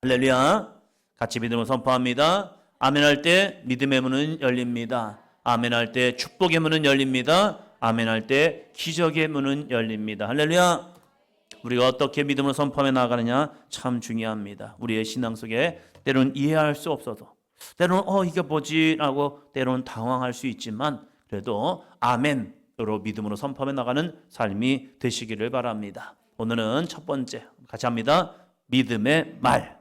할렐루야. 같이 믿음을 선포합니다. 아멘할 때 믿음의 문은 열립니다. 아멘할 때 축복의 문은 열립니다. 아멘할 때 기적의 문은 열립니다. 할렐루야. 우리가 어떻게 믿음을 선포하며 나아가느냐 참 중요합니다. 우리의 신앙 속에 때로는 이해할 수 없어서, 때로는 이게 뭐지? 라고 때로는 당황할 수 있지만 그래도 아멘으로 믿음으로 선포하며 나가는 삶이 되시기를 바랍니다. 오늘은 첫 번째 같이 합니다. 믿음의 말.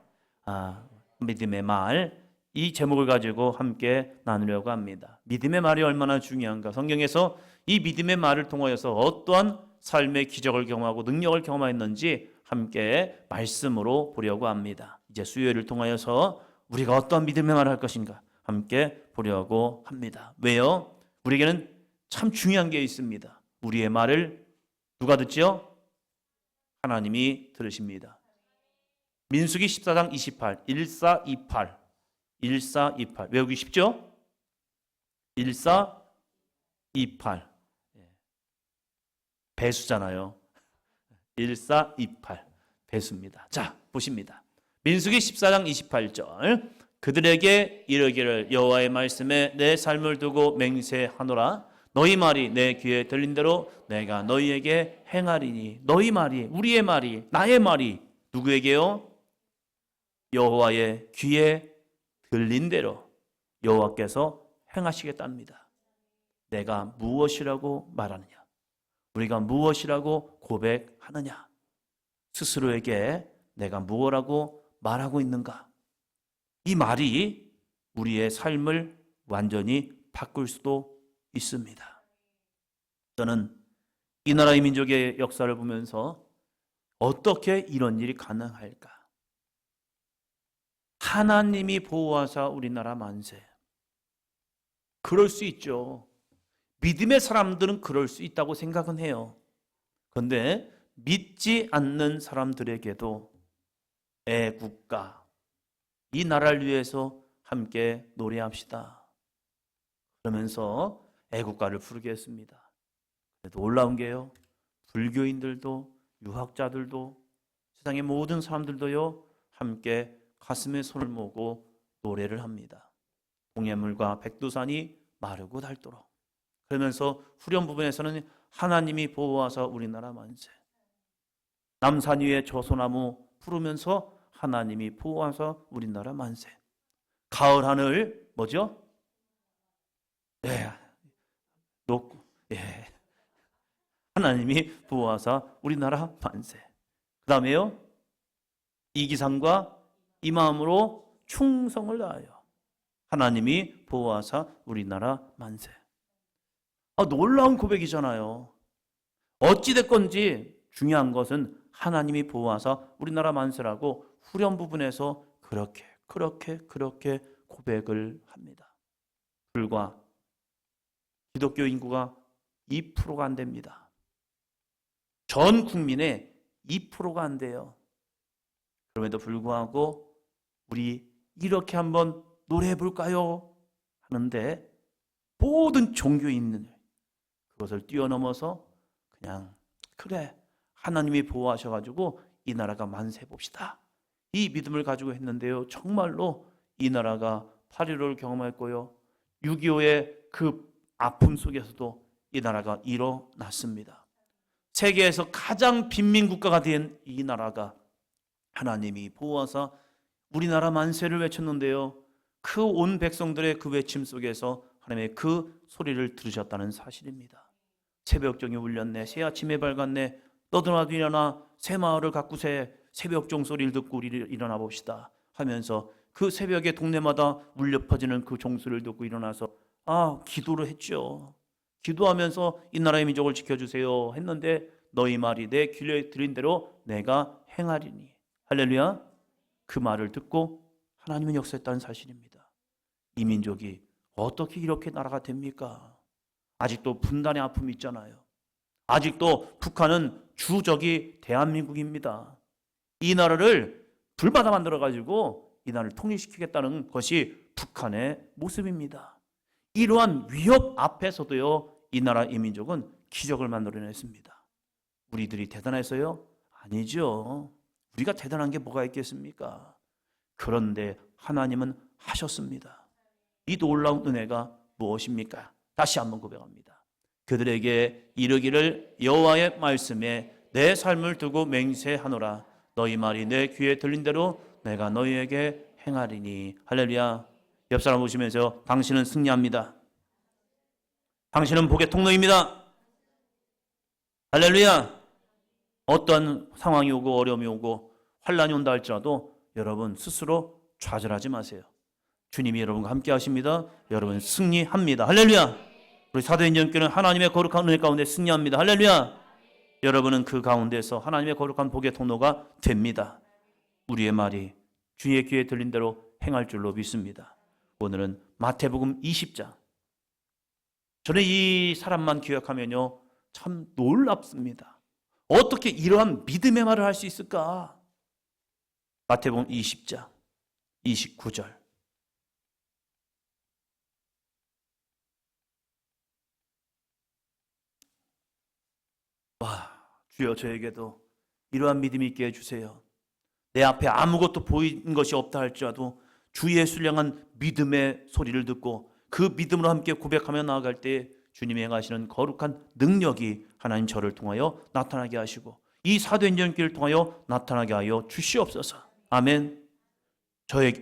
믿음의 말, 이 제목을 가지고 함께 나누려고 합니다. 믿음의 말이 얼마나 중요한가. 성경에서 이 믿음의 말을 통하여서 어떠한 삶의 기적을 경험하고 능력을 경험했는지 함께 말씀으로 보려고 합니다. 이제 수요일을 통하여서 우리가 어떠한 믿음의 말을 할 것인가 함께 보려고 합니다. 왜요? 우리에게는 참 중요한 게 있습니다. 우리의 말을 누가 듣죠? 하나님이 들으십니다. 민수기 14장 28, 1428, 1428 외우기 쉽죠? 1428 배수잖아요. 1428 배수입니다. 자, 보십니다. 민수기 14장 28절 그들에게 이르기를 여호와의 말씀에 내 삶을 두고 맹세하노라. 너희 말이 내 귀에 들린 대로 내가 너희에게 행하리니. 너희 말이, 우리의 말이, 나의 말이 누구에게요? 여호와의 귀에 들린 대로 여호와께서 행하시겠답니다. 내가 무엇이라고 말하느냐? 우리가 무엇이라고 고백하느냐? 스스로에게 내가 무엇이라고 말하고 있는가? 이 말이 우리의 삶을 완전히 바꿀 수도 있습니다. 저는 이 나라의 민족의 역사를 보면서 어떻게 이런 일이 가능할까? 하나님이 보호하사 우리나라 만세. 그럴 수 있죠. 믿음의 사람들은 그럴 수 있다고 생각은 해요. 그런데 믿지 않는 사람들에게도 애국가, 이 나라를 위해서 함께 노래합시다. 그러면서 애국가를 부르겠습니다. 그래도 놀라운 게요, 불교인들도 유학자들도 세상의 모든 사람들도요 함께 가슴에 손을 모고 노래를 합니다. 동해물과 백두산이 마르고 닳도록. 그러면서 후렴 부분에서는 하나님이 보호하사 우리나라 만세. 남산 위에 조소나무 부르면서 하나님이 보호하사 우리나라 만세. 가을 하늘 뭐죠? 높고 하나님이 보호하사 우리나라 만세. 그 다음에요, 이기상과 이 마음으로 충성을 다하여 하나님이 보호하사 우리나라 만세. 놀라운 고백이잖아요. 어찌됐건지 중요한 것은 하나님이 보호하사 우리나라 만세라고 후렴 부분에서 그렇게 고백을 합니다. 불과 기독교 인구가 2%가 안 됩니다. 전 국민의 2%가 안 돼요. 그럼에도 불구하고 우리 이렇게 한번 노래해 볼까요? 하는데 모든 종교인들 그것을 뛰어넘어서 그냥 그래, 하나님이 보호하셔가지고 이 나라가 만세 봅시다. 이 믿음을 가지고 했는데요, 정말로 이 나라가 8.15를 경험했고요, 6.25의 그 아픔 속에서도 이 나라가 일어났습니다. 세계에서 가장 빈민국가가 된 이 나라가 하나님이 보호하사 우리나라 만세를 외쳤는데요, 그 온 백성들의 그 외침 속에서 하나님의 그 소리를 들으셨다는 사실입니다. 새벽종이 울렸네, 새 아침에 밝았네, 너도나도 일어나 새 마을을 가꾸세, 새벽종 소리를 듣고 우리 일어나 봅시다 하면서 그 새벽에 동네마다 울려 퍼지는 그 종소리를 듣고 일어나서 기도를 했죠. 기도하면서 이 나라의 민족을 지켜주세요 했는데 너희 말이 내 귀에 들린 대로 내가 행하리니. 할렐루야. 그 말을 듣고 하나님은 역사했다는 사실입니다. 이 민족이 어떻게 이렇게 나라가 됩니까? 아직도 분단의 아픔이 있잖아요. 아직도 북한은 주적이 대한민국입니다. 이 나라를 불바다 만들어가지고 이 나라를 통일시키겠다는 것이 북한의 모습입니다. 이러한 위협 앞에서도요, 이 나라 이 민족은 기적을 만들어냈습니다. 우리들이 대단해서요? 아니죠. 우리가 대단한 게 뭐가 있겠습니까? 그런데 하나님은 하셨습니다. 이 놀라운 은혜가 무엇입니까? 다시 한번 고백합니다. 그들에게 이르기를 여호와의 말씀에 내 삶을 두고 맹세하노라. 너희 말이 내 귀에 들린 대로 내가 너희에게 행하리니. 할렐루야. 옆 사람 보시면서 당신은 승리합니다. 당신은 복의 통로입니다. 할렐루야. 어떤 상황이 오고 어려움이 오고 환난이 온다 할지라도 여러분 스스로 좌절하지 마세요. 주님이 여러분과 함께 하십니다. 여러분 승리합니다. 할렐루야. 우리 사도행전교는 하나님의 거룩한 은혜 가운데 승리합니다. 할렐루야. 여러분은 그 가운데서 하나님의 거룩한 복의 통로가 됩니다. 우리의 말이 주의 귀에 들린 대로 행할 줄로 믿습니다. 오늘은 마태복음 20장. 저는 이 사람만 기억하면요 참 놀랍습니다. 어떻게 이러한 믿음의 말을 할 수 있을까? 마태복음 20장 29절. 와, 주여 저에게도 이러한 믿음이 있게 해주세요. 내 앞에 아무것도 보이는 것이 없다 할지라도 주의 신령한 믿음의 소리를 듣고 그 믿음으로 함께 고백하며 나아갈 때 주님이 행하시는 거룩한 능력이 하나님 저를 통하여 나타나게 하시고 이 사도행전길을 통하여 나타나게 하여 주시옵소서. 아멘.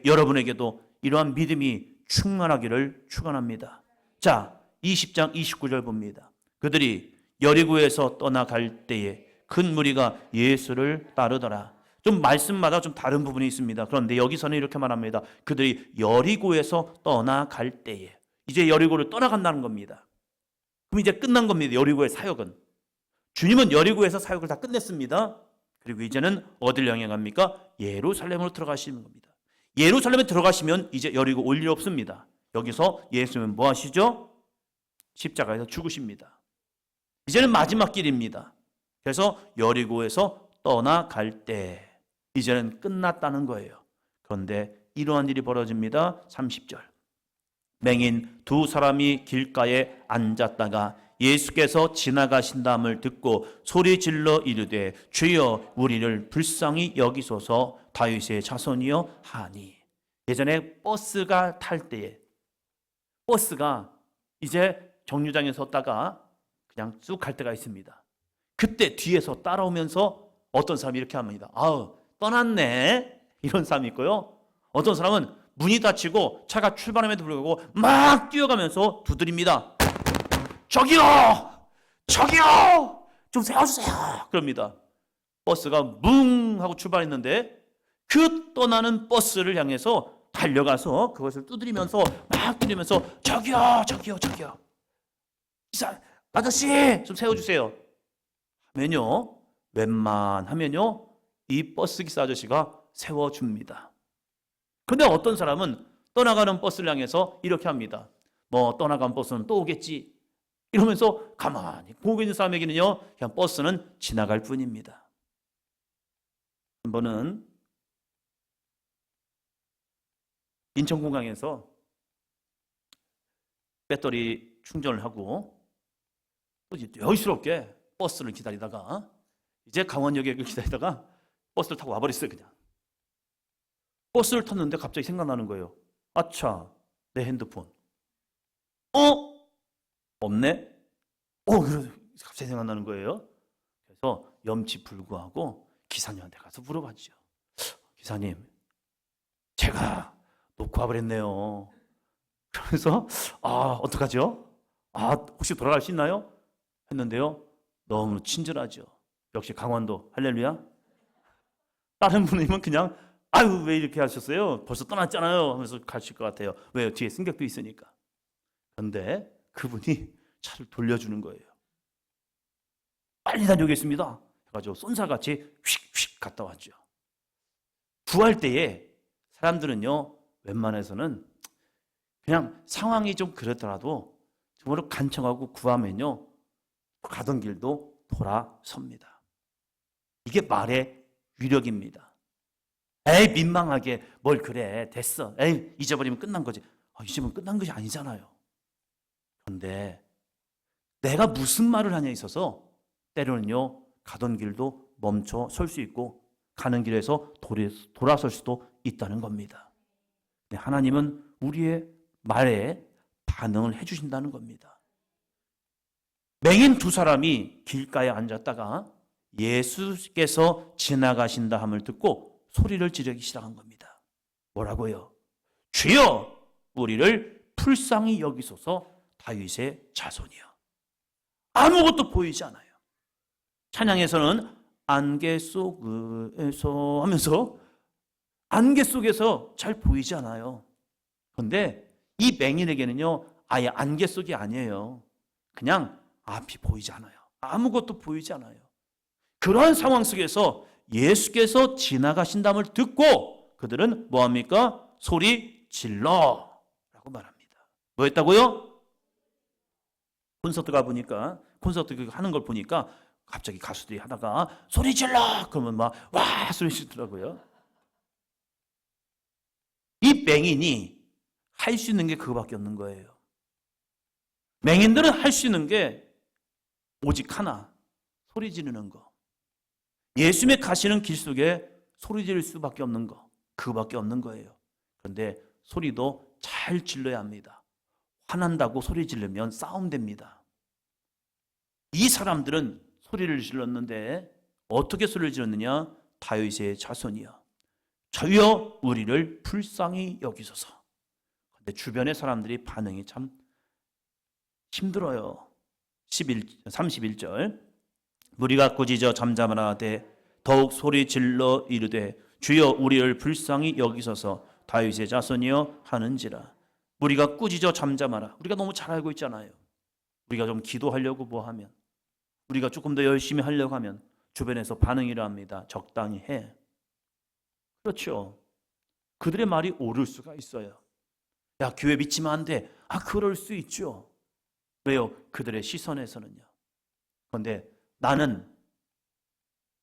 여러분에게도 이러한 믿음이 충만하기를 축원합니다. 자, 20장 29절 봅니다. 그들이 여리고에서 떠나갈 때에 큰 무리가 예수를 따르더라. 좀 말씀마다 좀 다른 부분이 있습니다. 그런데 여기서는 이렇게 말합니다. 그들이 여리고에서 떠나갈 때에. 이제 여리고를 떠나간다는 겁니다. 그럼 이제 끝난 겁니다. 여리고의 사역은. 주님은 여리고에서 사역을 다 끝냈습니다. 그리고 이제는 어딜 향해 갑니까? 예루살렘으로 들어가시는 겁니다. 예루살렘에 들어가시면 이제 여리고 올 일 없습니다. 여기서 예수님은 뭐 하시죠? 십자가에서 죽으십니다. 이제는 마지막 길입니다. 그래서 여리고에서 떠나갈 때 이제는 끝났다는 거예요. 그런데 이러한 일이 벌어집니다. 30절. 맹인 두 사람이 길가에 앉았다가 예수께서 지나가신다함을 듣고 소리 질러 이르되 주여 우리를 불쌍히 여기소서 다윗의 자손이여 하니. 예전에 버스가 탈 때에 버스가 이제 정류장에 섰다가 그냥 쭉 갈 때가 있습니다. 그때 뒤에서 따라오면서 어떤 사람이 이렇게 합니다. 아우 떠났네 이런 사람이 있고요. 어떤 사람은 문이 닫히고 차가 출발함에도 불구하고 막 뛰어가면서 두드립니다. 저기요! 저기요! 좀 세워주세요! 그럽니다. 버스가 뭉 하고 출발했는데 그 떠나는 버스를 향해서 달려가서 그것을 두드리면서 막 두드리면서 저기요! 저기요! 저기요! 기사 아저씨 좀 세워주세요. 하면요 웬만하면요 이 버스 기사 아저씨가 세워줍니다. 그런데 어떤 사람은 떠나가는 버스를 향해서 이렇게 합니다. 뭐 떠나간 버스는 또 오겠지 이러면서 가만히 보고 있는 사람에게는요 그냥 버스는 지나갈 뿐입니다. 한 번은 인천공항에서 배터리 충전을 하고 여유스럽게 버스를 기다리다가 이제 강원역에 기다리다가 버스를 타고 와버렸어요. 그냥 버스를 탔는데 갑자기 생각나는 거예요. 아차 내 핸드폰 없네? 그래서 갑자기 생각나는 거예요. 그래서 염치불구하고 기사님한테 가서 물어봤죠. 기사님 제가 놓고 와버렸네요. 그래서 어떡하죠? 혹시 돌아갈 수 있나요? 했는데요 너무 친절하죠. 역시 강원도 할렐루야. 다른 분이면 그냥 아유 왜 이렇게 하셨어요? 벌써 떠났잖아요 하면서 가실 것 같아요. 왜요? 뒤에 승객도 있으니까. 그런데 그분이 차를 돌려주는 거예요. 빨리 다녀오겠습니다 해가지고 쏜살같이 휙휙 갔다 왔죠. 구할 때에 사람들은요 웬만해서는 그냥 상황이 좀 그렇더라도 정말로 간청하고 구하면요 가던 길도 돌아섭니다. 이게 말의 위력입니다. 에이 민망하게 뭘 그래 됐어 에이 잊어버리면 끝난 거지. 잊으면 끝난 것이 아니잖아요. 그런데 내가 무슨 말을 하냐에 있어서 때로는요 가던 길도 멈춰 설 수 있고 가는 길에서 돌아설 수도 있다는 겁니다. 하나님은 우리의 말에 반응을 해주신다는 겁니다. 맹인 두 사람이 길가에 앉았다가 예수께서 지나가신다 함을 듣고 소리를 지르기 시작한 겁니다. 뭐라고요? 주여, 우리를 불쌍히 여기소서, 다윗의 자손이여. 아무것도 보이지 않아요. 찬양에서는 안개 속에서 하면서 안개 속에서 잘 보이지 않아요. 그런데 이 맹인에게는요, 아예 안개 속이 아니에요. 그냥 앞이 보이지 않아요. 아무것도 보이지 않아요. 그러한 상황 속에서 예수께서 지나가신다음을 듣고 그들은 뭐합니까? 소리 질러 라고 말합니다. 뭐 했다고요? 콘서트 가보니까, 콘서트 하는 걸 보니까 갑자기 가수들이 하다가 소리 질러! 그러면 막 와! 소리 지르더라고요. 이 맹인이 할 수 있는 게 그거밖에 없는 거예요. 맹인들은 할 수 있는 게 오직 하나, 소리 지르는 거. 예수님의 가시는 길 속에 소리 지를 수밖에 없는 거, 그거밖에 없는 거예요. 그런데 소리도 잘 질러야 합니다. 화난다고 소리 지르면 싸움됩니다. 이 사람들은 소리를 질렀는데 어떻게 소리를 질렀느냐? 다윗의 자손이여, 주여 우리를 불쌍히 여기소서. 그런데 주변의 사람들이 반응이 참 힘들어요. 31절 무리가 꾸짖어 잠잠하라 하되 더욱 소리 질러 이르되 주여 우리를 불쌍히 여기소서, 다윗의 자손이여 하는지라. 우리가 꾸짖어 잠잠하라. 우리가 너무 잘 알고 있잖아요. 우리가 좀 기도하려고 뭐 하면, 우리가 조금 더 열심히 하려고 하면 주변에서 반응이라 합니다. 적당히 해. 그렇죠. 그들의 말이 옳을 수가 있어요. 야, 교회 믿지면 안 돼. 아, 그럴 수 있죠. 왜요? 그들의 시선에서는요. 그런데 나는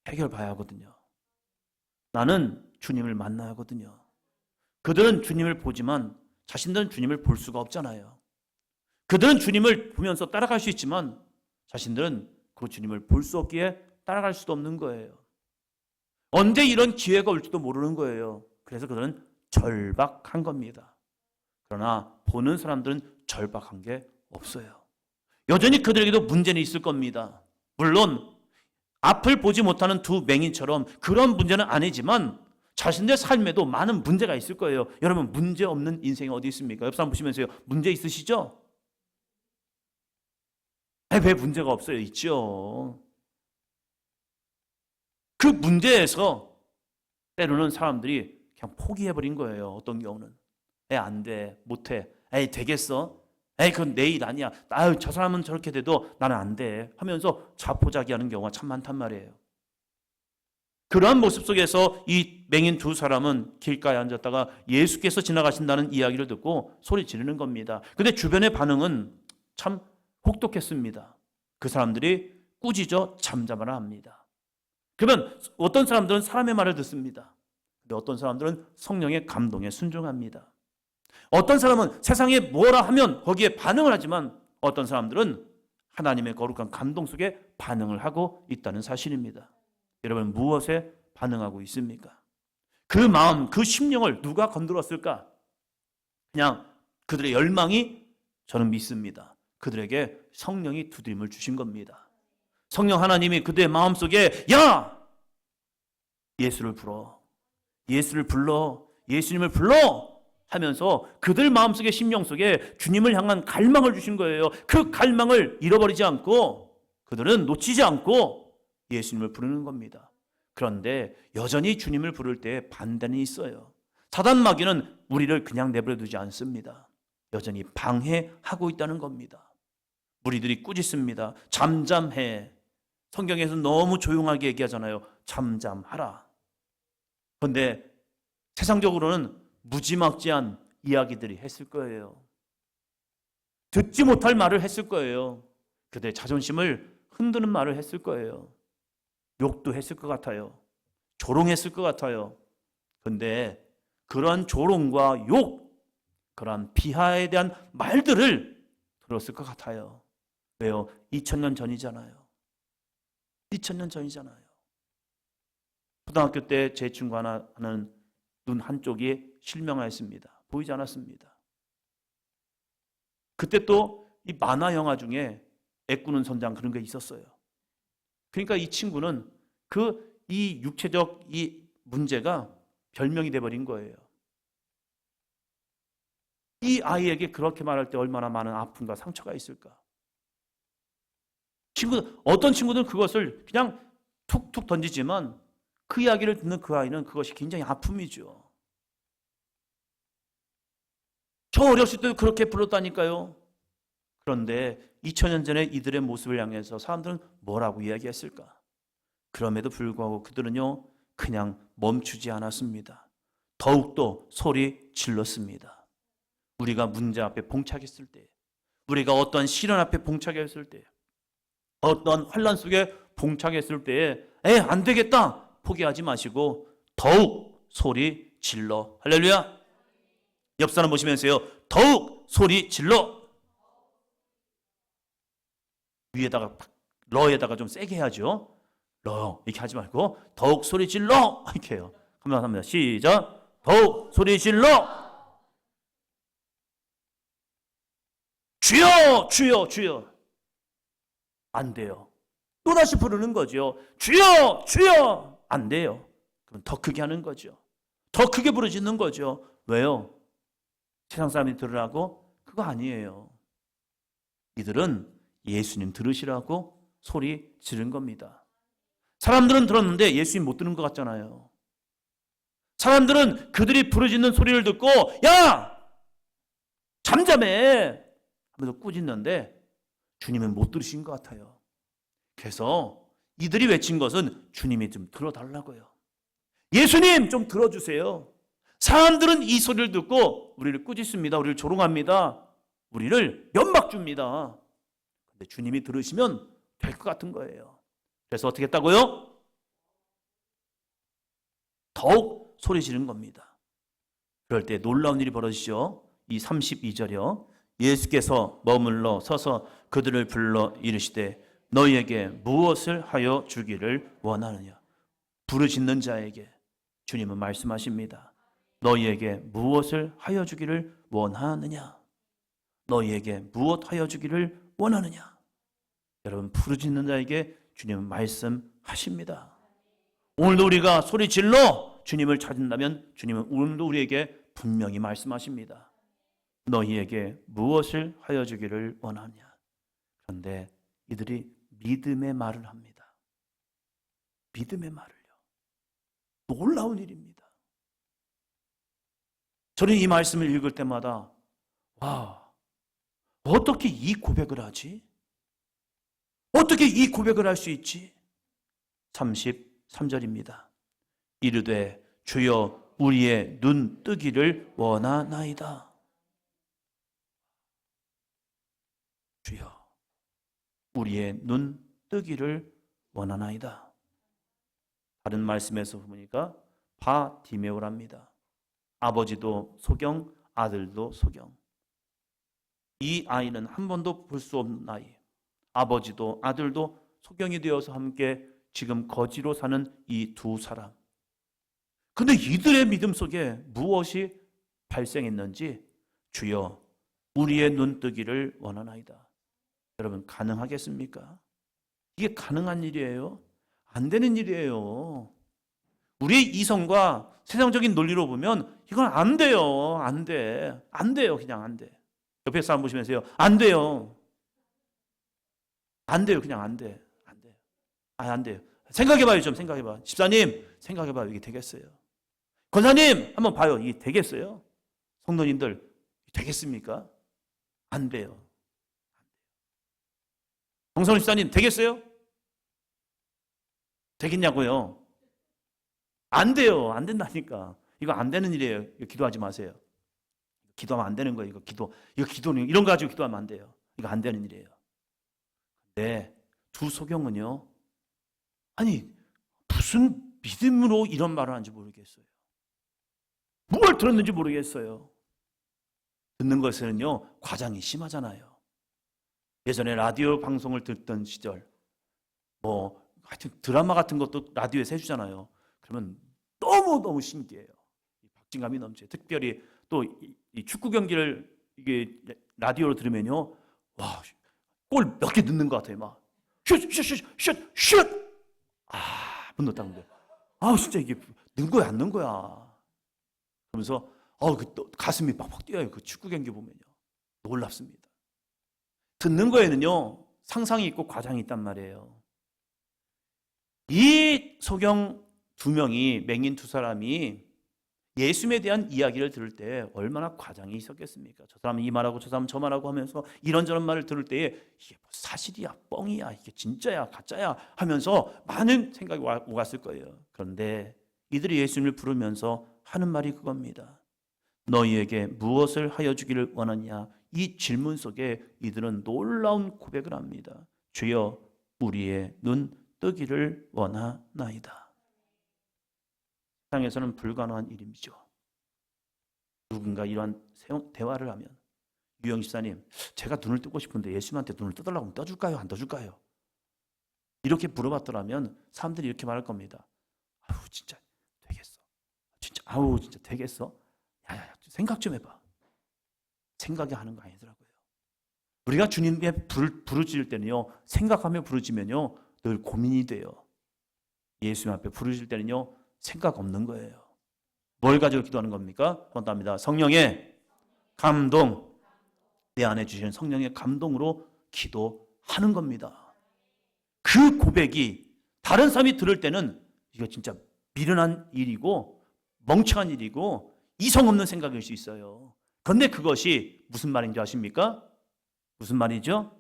해결봐야 하거든요. 나는 주님을 만나야 하거든요. 그들은 주님을 보지만 자신들은 주님을 볼 수가 없잖아요. 그들은 주님을 보면서 따라갈 수 있지만 자신들은 그 주님을 볼 수 없기에 따라갈 수도 없는 거예요. 언제 이런 기회가 올지도 모르는 거예요. 그래서 그들은 절박한 겁니다. 그러나 보는 사람들은 절박한 게 없어요. 여전히 그들에게도 문제는 있을 겁니다. 물론 앞을 보지 못하는 두 맹인처럼 그런 문제는 아니지만 자신의 삶에도 많은 문제가 있을 거예요. 여러분, 문제 없는 인생이 어디 있습니까? 옆 사람 보시면서요. 문제 있으시죠? 왜 문제가 없어요? 있죠. 그 문제에서 때로는 사람들이 그냥 포기해버린 거예요. 어떤 경우는 안 돼, 못해, 되겠어? 그건 내 일 아니야. 저 사람은 저렇게 돼도 나는 안 돼 하면서 자포자기하는 경우가 참 많단 말이에요. 그러한 모습 속에서 이 맹인 두 사람은 길가에 앉았다가 예수께서 지나가신다는 이야기를 듣고 소리 지르는 겁니다. 근데 주변의 반응은 참 혹독했습니다. 그 사람들이 꾸짖어 잠잠하라 합니다. 그러면 어떤 사람들은 사람의 말을 듣습니다. 근데 어떤 사람들은 성령의 감동에 순종합니다. 어떤 사람은 세상에 뭐라 하면 거기에 반응을 하지만 어떤 사람들은 하나님의 거룩한 감동 속에 반응을 하고 있다는 사실입니다. 여러분, 무엇에 반응하고 있습니까? 그 마음, 그 심령을 누가 건드렸을까? 그냥 그들의 열망이, 저는 믿습니다, 그들에게 성령이 두드림을 주신 겁니다. 성령 하나님이 그들의 마음속에 야! 예수를 불러, 예수를 불러, 예수님을 불러 하면서 그들 마음속에, 심령 속에 주님을 향한 갈망을 주신 거예요. 그 갈망을 잃어버리지 않고 그들은 놓치지 않고 예수님을 부르는 겁니다. 그런데 여전히 주님을 부를 때 반대는 있어요. 사단 마귀는 우리를 그냥 내버려 두지 않습니다. 여전히 방해하고 있다는 겁니다. 무리들이 꾸짖습니다. 잠잠해. 성경에서 너무 조용하게 얘기하잖아요. 잠잠하라. 그런데 세상적으로는 무지막지한 이야기들이 했을 거예요. 듣지 못할 말을 했을 거예요. 그들의 자존심을 흔드는 말을 했을 거예요. 욕도 했을 것 같아요. 조롱했을 것 같아요. 그런데 그러한 조롱과 욕, 그러한 비하에 대한 말들을 들었을 것 같아요. 왜요? 2000년 전이잖아요. 2000년 전이잖아요. 초등학교 때 제 친구 하나는 눈 한쪽이 실명하였습니다. 보이지 않았습니다. 그때 또 이 만화 영화 중에 애꾸는 선장 그런 게 있었어요. 그러니까 이 친구는 이 육체적 이 문제가 별명이 돼버린 거예요. 이 아이에게 그렇게 말할 때 얼마나 많은 아픔과 상처가 있을까? 어떤 친구들은 그것을 그냥 툭툭 던지지만 그 이야기를 듣는 그 아이는 그것이 굉장히 아픔이죠. 저 어렸을 때도 그렇게 불렀다니까요. 그런데 2000년 전에 이들의 모습을 향해서 사람들은 뭐라고 이야기했을까? 그럼에도 불구하고 그들은요, 그냥 멈추지 않았습니다. 더욱더 소리 질렀습니다. 우리가 문제 앞에 봉착했을 때, 우리가 어떠한 시련 앞에 봉착했을 때, 어떠한 환난 속에 봉착했을 때에 안 되겠다 포기하지 마시고 더욱 소리 질러. 할렐루야. 옆 사람 보시면서요, 더욱 소리 질러. 위에다가 러에다가 좀 세게 해야죠. 러 이렇게 하지 말고 더욱 소리 질러 이렇게 해요. 한번 합니다. 시작. 더욱 소리 질러. 주여 주여 주여. 안 돼요. 또다시 부르는 거죠. 주여 주여. 안 돼요. 그럼 더 크게 하는 거죠. 더 크게 부르짖는 거죠. 왜요? 세상 사람이 들으라고? 그거 아니에요. 이들은 예수님 들으시라고 소리 지른 겁니다. 사람들은 들었는데 예수님 못 들은 것 같잖아요. 사람들은 그들이 부르짖는 소리를 듣고 야! 잠잠해! 하면서 꾸짖는데 주님은 못 들으신 것 같아요. 그래서 이들이 외친 것은 주님이 좀 들어달라고요. 예수님 좀 들어주세요. 사람들은 이 소리를 듣고 우리를 꾸짖습니다. 우리를 조롱합니다. 우리를 연막 줍니다. 근데 주님이 들으시면 될 것 같은 거예요. 그래서 어떻게 했다고요? 더욱 소리 지른 겁니다. 그럴 때 놀라운 일이 벌어지죠. 이 32절이요. 예수께서 머물러 서서 그들을 불러 이르시되 너희에게 무엇을 하여 주기를 원하느냐. 부르짖는 자에게 주님은 말씀하십니다. 너희에게 무엇을 하여 주기를 원하느냐. 너희에게 무엇 하여 주기를 원하느냐. 여러분, 부르짖는 자에게 주님은 말씀하십니다. 오늘도 우리가 소리 질러 주님을 찾는다면 주님은 오늘도 우리에게 분명히 말씀하십니다. 너희에게 무엇을 하여 주기를 원하냐. 그런데 이들이 믿음의 말을 합니다. 믿음의 말을요. 놀라운 일입니다. 저는 이 말씀을 읽을 때마다 와, 어떻게 이 고백을 하지? 어떻게 이 고백을 할 수 있지? 33절입니다. 이르되 주여 우리의 눈 뜨기를 원하나이다. 주여 우리의 눈 뜨기를 원하나이다. 다른 말씀에서 보니까 바디메오랍니다. 아버지도 소경, 아들도 소경. 이 아이는 한 번도 볼 수 없는 아이. 아버지도 아들도 소경이 되어서 함께 지금 거지로 사는 이 두 사람. 근데 이들의 믿음 속에 무엇이 발생했는지 주여 우리의 눈 뜨기를 원하나이다. 여러분 가능하겠습니까? 이게 가능한 일이에요? 안 되는 일이에요. 우리의 이성과 세상적인 논리로 보면 이건 안 돼요. 안 돼. 안 돼요. 그냥 안 돼. 옆에 사람 보시면서요. 안 돼요. 안 돼요. 그냥 안 돼. 안 돼요. 안 돼요. 생각해봐요. 좀 생각해봐. 집사님 생각해봐요. 이게 되겠어요? 권사님 한번 봐요. 이게 되겠어요? 성도님들 되겠습니까? 안 돼요. 정성훈 집사님 되겠어요? 되겠냐고요? 안 돼요. 안 된다니까. 이거 안 되는 일이에요. 이거 기도하지 마세요. 기도하면 안 되는 거예요. 이거 기도는 이런 거 가지고 기도하면 안 돼요. 이거 안 되는 일이에요. 근데 두 소경은요. 아니 무슨 믿음으로 이런 말을 하는지 모르겠어요. 뭘 들었는지 모르겠어요. 듣는 것에는요 과장이 심하잖아요. 예전에 라디오 방송을 듣던 시절 하여튼 드라마 같은 것도 라디오에서 해주잖아요. 그러면 너무너무 신기해요. 자신감이 넘쳐요. 특별히 또 이 축구 경기를 이게 라디오로 들으면요, 와, 골 몇 개 넣는 것 같아요. 막 슛, 슛, 슛, 슛, 슛. 못 넣었다는 거예요. 진짜 이게 넣은 거야, 안 넣은 거야. 그러면서 가슴이 팍팍 뛰어요. 그 축구 경기 보면요, 놀랍습니다. 듣는 거에는요, 상상이 있고 과장이 있단 말이에요. 이 소경 두 명이, 맹인 두 사람이 예수님에 대한 이야기를 들을 때 얼마나 과장이 있었겠습니까? 저 사람은 이 말하고 저 사람은 저 말하고 하면서 이런저런 말을 들을 때에 이게 뭐 사실이야, 뻥이야, 이게 진짜야, 가짜야 하면서 많은 생각이 오갔을 거예요. 그런데 이들이 예수님을 부르면서 하는 말이 그겁니다. 너희에게 무엇을 하여 주기를 원하냐? 이 질문 속에 이들은 놀라운 고백을 합니다. 주여, 우리의 눈 뜨기를 원하나이다. 세상에서는 불가능한 일이죠. 누군가 이러한 대화를 하면, 유영 집사님, 제가 눈을 뜨고 싶은데 예수님한테 눈을 떠달라고 하면 떠줄까요? 안 떠줄까요? 이렇게 물어봤더라면 사람들이 이렇게 말할 겁니다. 진짜 되겠어. 진짜 진짜 되겠어? 야야야, 생각 좀 해봐. 생각이 하는 거 아니더라고요. 우리가 주님의 부르짖을 때는요, 생각하며 부르짖으면요, 늘 고민이 돼요. 예수님 앞에 부르짖을 때는요, 생각 없는 거예요. 뭘 가지고 기도하는 겁니까? 번답니다. 성령의 감동, 내 안에 주시는 성령의 감동으로 기도하는 겁니다. 그 고백이 다른 사람이 들을 때는 이거 진짜 미련한 일이고 멍청한 일이고 이성 없는 생각일 수 있어요. 그런데 그것이 무슨 말인지 아십니까? 무슨 말이죠?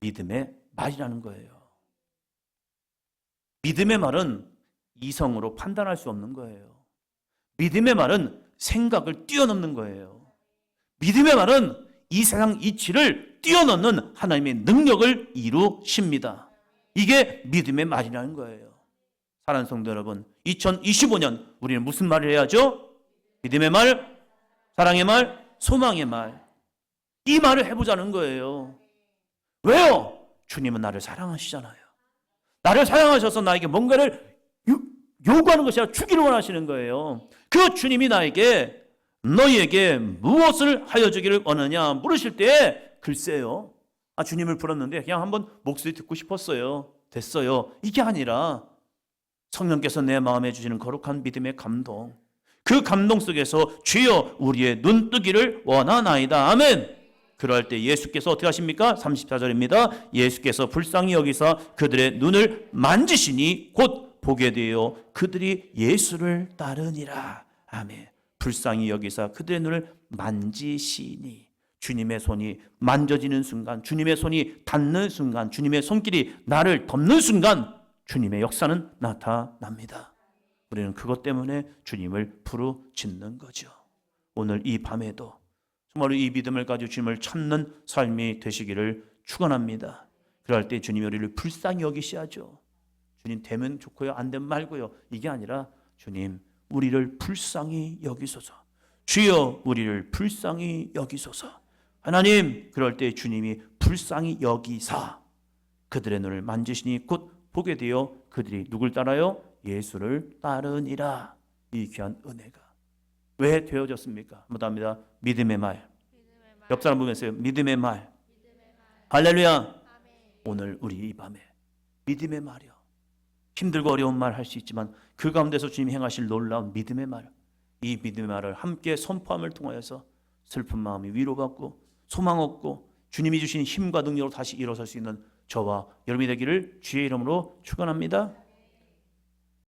믿음의 말이라는 거예요. 믿음의 말은 이성으로 판단할 수 없는 거예요. 믿음의 말은 생각을 뛰어넘는 거예요. 믿음의 말은 이 세상 이치를 뛰어넘는 하나님의 능력을 이루십니다. 이게 믿음의 말이라는 거예요. 사랑하는 성도 여러분, 2025년 우리는 무슨 말을 해야죠? 믿음의 말, 사랑의 말, 소망의 말. 이 말을 해보자는 거예요. 왜요? 주님은 나를 사랑하시잖아요. 나를 사랑하셔서 나에게 뭔가를 요구하는 것이 아니라 주기를 원하시는 거예요. 그 주님이 나에게 너희에게 무엇을 하여 주기를 원하냐 물으실 때 글쎄요, 주님을 불렀는데 그냥 한번 목소리 듣고 싶었어요. 됐어요. 이게 아니라 성령께서 내 마음에 주시는 거룩한 믿음의 감동, 그 감동 속에서 주여 우리의 눈 뜨기를 원하나이다. 아멘. 그럴 때 예수께서 어떻게 하십니까? 34절입니다. 예수께서 불쌍히 여기사 그들의 눈을 만지시니 곧 보게 되어 그들이 예수를 따르니라. 아멘. 불쌍히 여기사 그들의 눈을 만지시니, 주님의 손이 만져지는 순간, 주님의 손이 닿는 순간, 주님의 손길이 나를 덮는 순간 주님의 역사는 나타납니다. 우리는 그것 때문에 주님을 부르짖는 거죠. 오늘 이 밤에도 정말로 이 믿음을 가지고 주님을 찾는 삶이 되시기를 축원합니다. 그럴 때 주님이 우리를 불쌍히 여기셔야죠. 주님 되면 좋고요, 안 되면 말고요, 이게 아니라 주님 우리를 불쌍히 여기소서. 주여 우리를 불쌍히 여기소서. 하나님, 그럴 때 주님이 불쌍히 여기사 그들의 눈을 만지시니 곧 보게 되어 그들이 누굴 따라요? 예수를 따르니라. 이 귀한 은혜가 왜 되어졌습니까? 못합니다. 믿음의 말. 옆 사람 보면서요, 믿음의 말. 할렐루야. 오늘 우리 이 밤에 믿음의 말이요. 힘들고 어려운 말 할 수 있지만 그 가운데서 주님이 행하실 놀라운 믿음의 말, 이 믿음의 말을 함께 선포함을 통하여서 슬픈 마음이 위로받고 소망 얻고 주님이 주신 힘과 능력으로 다시 일어설 수 있는 저와 여러분이 되기를 주의 이름으로 축원합니다.